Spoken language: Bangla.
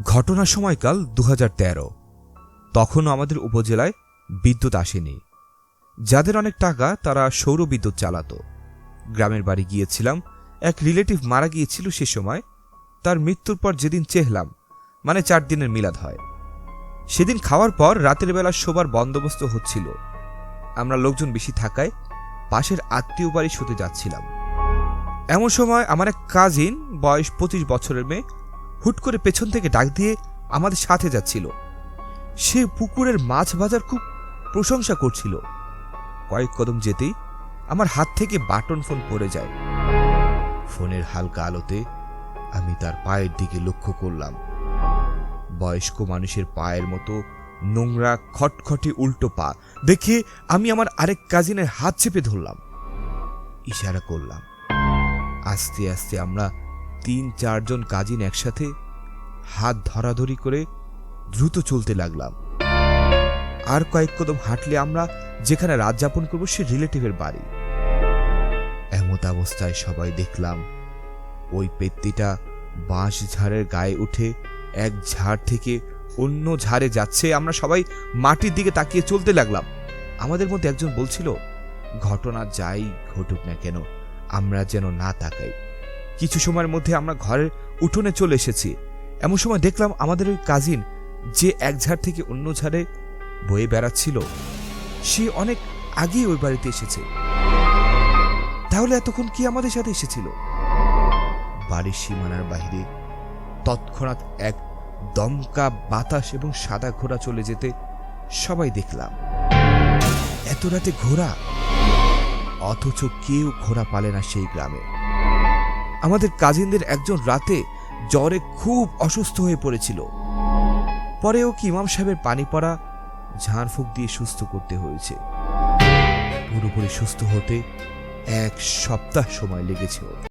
ঘটনার সময়কাল ২০১৩। তখনও আমাদের উপজেলায় বিদ্যুৎ আসেনি। যাদের অনেক টাকা তারা সৌর বিদ্যুৎ চালাতো। গ্রামের বাড়ি গিয়েছিলাম, এক রিলেটিভ মারা গিয়েছিল সে সময়। তার মৃত্যুর পর যেদিন চেহলাম, মানে ৪ দিনের মিলাদ হয়, সেদিন খাওয়ার পর রাতের বেলা শোবার বন্দোবস্ত হচ্ছিল। আমরা লোকজন বেশি থাকায় পাশের আত্মীয় বাড়ি শুতে যাচ্ছিলাম। এমন সময় আমার এক কাজিন, বয়স ২৫ বছরের মেয়ে, হুট করে পেছন থেকে ডাক দিয়ে আমাদের সাথে যাচ্ছিল। সে পুকুরের মাছ ভাজার খুব প্রশংসা করছিল। কয়েক কদম যেতেই আমার হাত থেকে বাটন ফোন পড়ে যায়। ফোনের হালকা আলোতে আমি তার পায়ের দিকে লক্ষ্য করলাম। বয়স্ক মানুষের পায়ের মতো নোংরা খটখটে উল্টো পা দেখে আমি আমার আরেক কাজিনের হাত চেপে ধরলাম, ইশারা করলাম। আস্তে আস্তে আমরা ৩-৪ জন কাজিন একসাথে হাত ধরাধরি করে দ্রুত চলতে লাগলাম। আর কয়েক কদম হাঁটলে আমরা যেখানে রাত যাপন করবো সে রিলেটিভের বাড়ি। এমত অবস্থায় সবাই দেখলাম ওই পেত্তিটা বাঁশ ঝাড়ের গায়ে উঠে এক ঝাড় থেকে অন্য ঝাড়ে যাচ্ছে। আমরা সবাই মাটির দিকে তাকিয়ে চলতে লাগলাম। আমাদের মধ্যে একজন বলছিল, ঘটনা যাই ঘটুক না কেন আমরা যেন না তাকাই। কিছু সময়ের মধ্যে আমরা ঘরের উঠোনে চলে এসেছি। এমন সময় দেখলাম আমাদের ওই কাজিন, যে এক ঝাড় থেকে অন্য ঝাড়ে বয়ে বেড়াচ্ছিল, সে অনেক আগেই ওই বাড়িতে এসেছে। তাহলে এতক্ষণ কি আমাদের সাথে এসেছিল? বাড়ির সীমানার বাহিরে তৎক্ষণাৎ এক দমকা বাতাস এবং সাদা ঘোড়া চলে যেতে সবাই দেখলাম। এত রাতে ঘোড়া, অথচ কেউ ঘোড়া পালে না সেই গ্রামে। আমাদের কাজিনদের একজন রাতে জ্বরে খুব অসুস্থ হয়ে পড়েছিল। পরেও কি ইমাম সাহেবের পানি পড়া ঝাড়ফুঁক দিয়ে সুস্থ করতে হয়েছে। পুরোপুরি সুস্থ হতে ১ সপ্তাহ সময় লেগেছে।